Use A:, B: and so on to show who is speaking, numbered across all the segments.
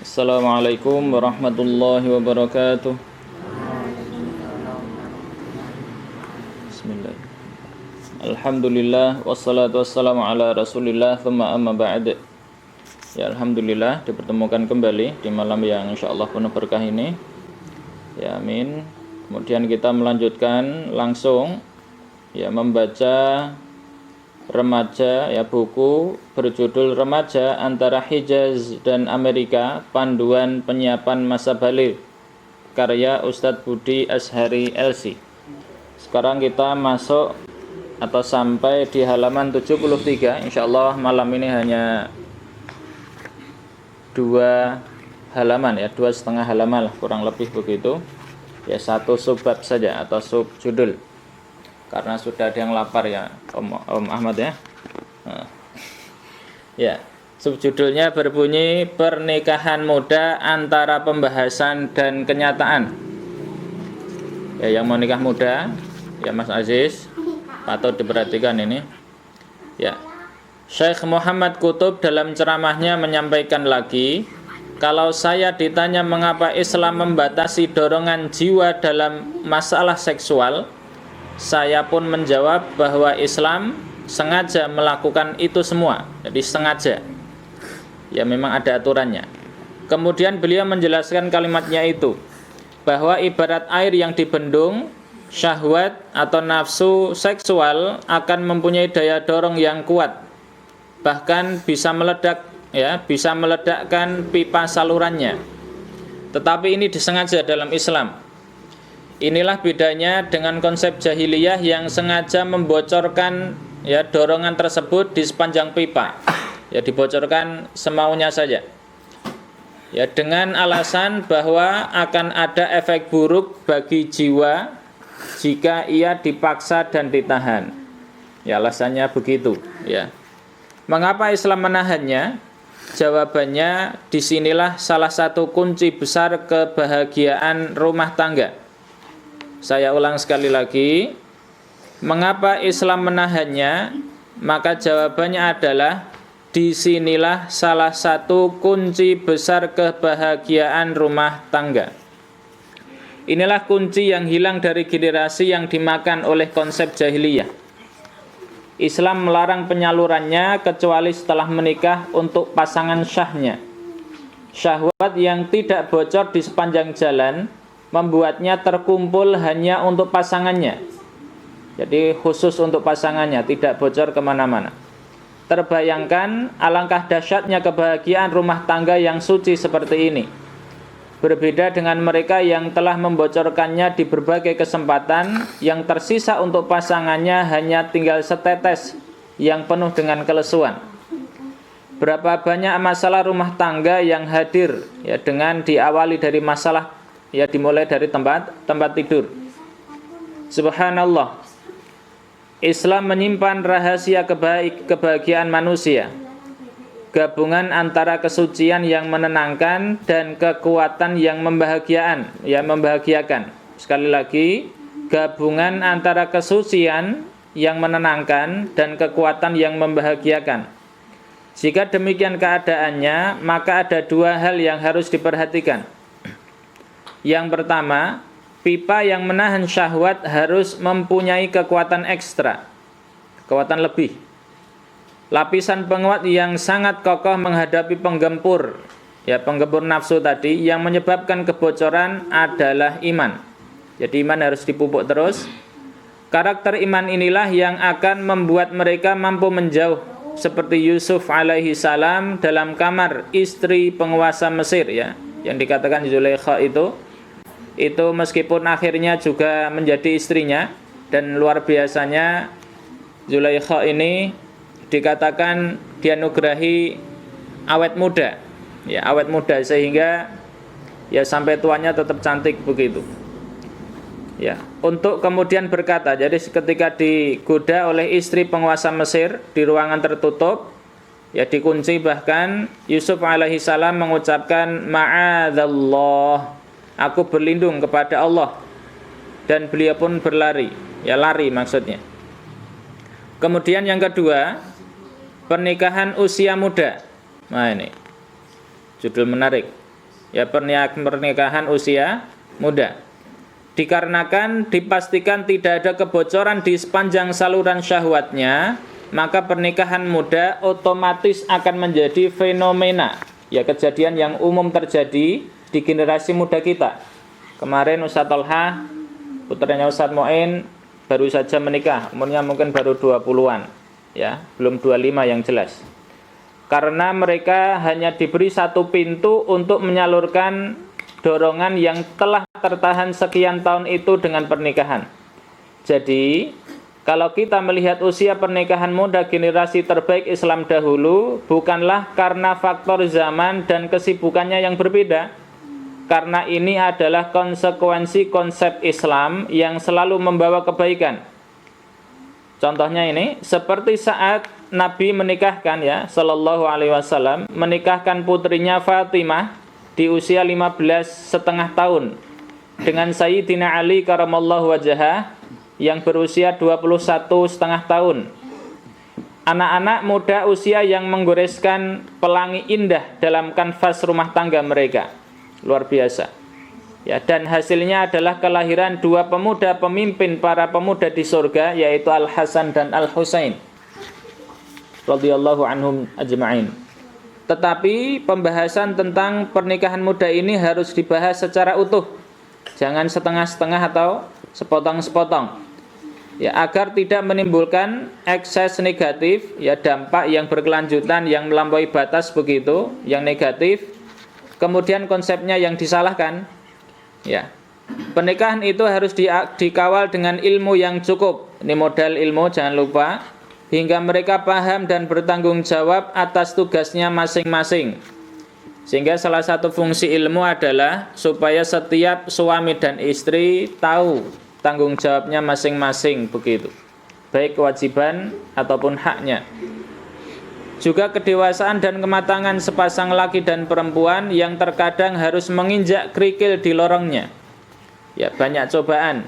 A: Assalamualaikum warahmatullahi wabarakatuh. Bismillah. Alhamdulillah wassalatu wassalamu ala Rasulillah thumma amma ba'd. Ya alhamdulillah dipertemukan kembali di malam yang insyaallah penuh berkah ini. Ya amin. Kemudian kita melanjutkan langsung ya membaca remaja ya buku berjudul Remaja Antara Hijaz dan Amerika, Panduan Penyiapan Masa Baligh, karya Ustadz Budi Ashari LC. Sekarang kita masuk atau sampai di halaman 73. Insyaallah malam ini hanya 2 halaman ya, 2,5 halaman lah, kurang lebih begitu ya, 1 subbab saja atau subjudul. Karena sudah ada yang lapar ya Om Ahmad ya. Ya, subjudulnya berbunyi Pernikahan Muda Antara Pembahasan dan Kenyataan. Ya, yang mau nikah muda ya Mas Aziz patut diperhatikan ini. Ya. Syekh Muhammad Qutb dalam ceramahnya menyampaikan lagi, kalau saya ditanya mengapa Islam membatasi dorongan jiwa dalam masalah seksual, saya pun menjawab bahwa Islam sengaja melakukan itu semua. Jadi sengaja. Ya memang ada aturannya. Kemudian beliau menjelaskan kalimatnya itu, bahwa ibarat air yang dibendung, syahwat atau nafsu seksual akan mempunyai daya dorong yang kuat. Bahkan bisa meledak ya, bisa meledakkan pipa salurannya. Tetapi ini disengaja dalam Islam. Inilah bedanya dengan konsep jahiliyah yang sengaja membocorkan ya dorongan tersebut di sepanjang pipa. Ya dibocorkan semaunya saja. Ya dengan alasan bahwa akan ada efek buruk bagi jiwa jika ia dipaksa dan ditahan. Ya alasannya begitu, ya. Mengapa Islam menahannya? Jawabannya disinilah salah satu kunci besar kebahagiaan rumah tangga. Saya ulang sekali lagi, mengapa Islam menahannya? Maka jawabannya adalah disinilah salah satu kunci besar kebahagiaan rumah tangga. Inilah kunci yang hilang dari generasi yang dimakan oleh konsep jahiliyah. Islam melarang penyalurannya kecuali setelah menikah untuk pasangan syahnya. Syahwat yang tidak bocor di sepanjang jalan membuatnya terkumpul hanya untuk pasangannya. Jadi khusus untuk pasangannya, tidak bocor kemana-mana. Terbayangkan alangkah dahsyatnya kebahagiaan rumah tangga yang suci seperti ini. Berbeda dengan mereka yang telah membocorkannya di berbagai kesempatan, yang tersisa untuk pasangannya hanya tinggal setetes yang penuh dengan kelesuan. Berapa banyak masalah rumah tangga yang hadir ya dengan diawali dari masalah ya dimulai dari tempat tidur. Subhanallah. Islam menyimpan rahasia kebahagiaan manusia. Gabungan antara kesucian yang menenangkan dan kekuatan yang membahagiakan. Sekali lagi, gabungan antara kesucian yang menenangkan dan kekuatan yang membahagiakan. Jika demikian keadaannya, maka ada 2 hal yang harus diperhatikan. Yang pertama, pipa yang menahan syahwat harus mempunyai kekuatan ekstra, kekuatan lebih. Lapisan penguat yang sangat kokoh menghadapi penggempur nafsu tadi yang menyebabkan kebocoran adalah iman. Jadi iman harus dipupuk terus. Karakter iman inilah yang akan membuat mereka mampu menjauh seperti Yusuf alaihi salam dalam kamar istri penguasa Mesir ya, yang dikatakan Zulaikha itu meskipun akhirnya juga menjadi istrinya, dan luar biasanya Zulaikha ini dikatakan dianugerahi awet muda sehingga ya sampai tuanya tetap cantik begitu ya, untuk kemudian berkata, jadi ketika digoda oleh istri penguasa Mesir di ruangan tertutup ya dikunci, bahkan Yusuf alaihi salam mengucapkan ma'adzallah, aku berlindung kepada Allah, dan beliau pun berlari, ya lari maksudnya. Kemudian yang kedua, pernikahan usia muda. Nah ini judul menarik. ya pernikahan usia muda. Dikarenakan dipastikan tidak ada kebocoran di sepanjang saluran syahwatnya, maka pernikahan muda otomatis akan menjadi fenomena, ya kejadian yang umum terjadi di generasi muda kita. Kemarin Ustadz Tolha, putranya Ustadz Mo'in, baru saja menikah, umurnya mungkin baru 20-an, ya, belum 25 yang jelas. Karena mereka hanya diberi satu pintu untuk menyalurkan dorongan yang telah tertahan sekian tahun itu dengan pernikahan. Jadi, kalau kita melihat usia pernikahan muda generasi terbaik Islam dahulu, bukanlah karena faktor zaman dan kesibukannya yang berbeda. Karena ini adalah konsekuensi konsep Islam yang selalu membawa kebaikan. Contohnya ini, seperti saat Nabi menikahkan, ya, Sallallahu Alaihi Wasallam menikahkan putrinya Fatimah di usia 15,5 tahun dengan Sayyidina Ali karamallahu wajhah yang berusia 21,5 tahun. Anak-anak muda usia yang menggoreskan pelangi indah dalam kanvas rumah tangga mereka. Luar biasa. Ya, dan hasilnya adalah kelahiran dua pemuda pemimpin para pemuda di surga, yaitu Al-Hasan dan Al-Husain radhiyallahu anhum ajma'in. Tetapi pembahasan tentang pernikahan muda ini harus dibahas secara utuh. Jangan setengah-setengah atau sepotong-sepotong. Ya, agar tidak menimbulkan ekses negatif, ya, dampak yang berkelanjutan yang melampaui batas begitu, yang negatif. Kemudian konsepnya yang disalahkan. Ya. Pernikahan itu harus dikawal dengan ilmu yang cukup. Ini modal ilmu, jangan lupa. Hingga mereka paham dan bertanggung jawab atas tugasnya masing-masing. Sehingga salah satu fungsi ilmu adalah supaya setiap suami dan istri tahu tanggung jawabnya masing-masing begitu. Baik kewajiban ataupun haknya. Juga kedewasaan dan kematangan sepasang laki dan perempuan yang terkadang harus menginjak kerikil di lorongnya. Ya, banyak cobaan.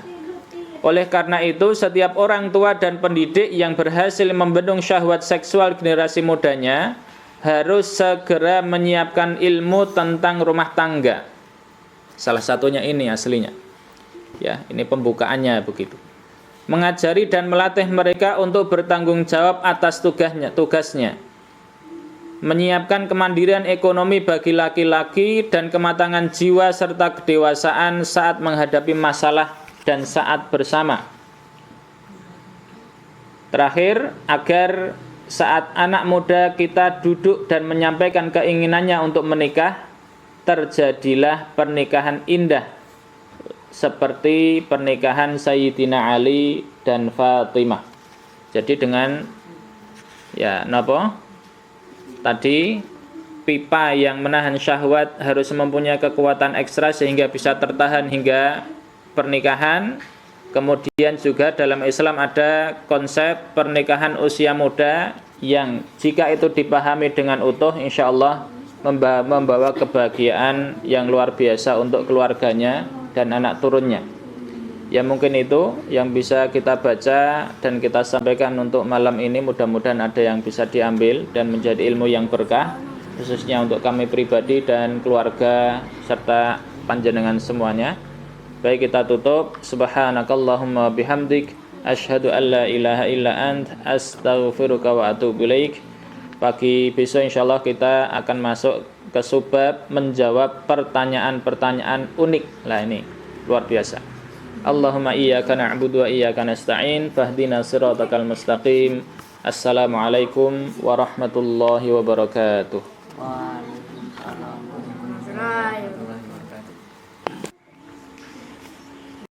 A: Oleh karena itu, setiap orang tua dan pendidik yang berhasil membendung syahwat seksual generasi mudanya harus segera menyiapkan ilmu tentang rumah tangga. Salah satunya ini aslinya. Ya, ini pembukaannya begitu. Mengajari dan melatih mereka untuk bertanggung jawab atas tugasnya. Menyiapkan kemandirian ekonomi bagi laki-laki dan kematangan jiwa serta kedewasaan saat menghadapi masalah dan saat bersama. Terakhir, agar saat anak muda kita duduk dan menyampaikan keinginannya untuk menikah, terjadilah pernikahan indah seperti pernikahan Sayyidina Ali dan Fatimah. Jadi dengan, ya, napa? Tadi pipa yang menahan syahwat harus mempunyai kekuatan ekstra sehingga bisa tertahan hingga pernikahan. Kemudian juga dalam Islam ada konsep pernikahan usia muda yang jika itu dipahami dengan utuh, insya Allah membawa kebahagiaan yang luar biasa untuk keluarganya dan anak turunnya. Ya, mungkin itu yang bisa kita baca dan kita sampaikan untuk malam ini. Mudah-mudahan ada yang bisa diambil dan menjadi ilmu yang berkah, khususnya untuk kami pribadi dan keluarga serta panjenengan semuanya. Baik, kita tutup. Subhanakallahumma bihamdik asyhadu an la ilaha illa ant astaghfiruka wa atubu ilaik. Pagi besok insyaallah kita akan masuk ke subbab menjawab pertanyaan-pertanyaan unik. Lah ini luar biasa. Allahumma iyyaka na'budu wa iyyaka nasta'in fahdinas siratal mustaqim. Assalamualaikum warahmatullahi wabarakatuh.
B: Waalaikumsalam warahmatullahi wabarakatuh.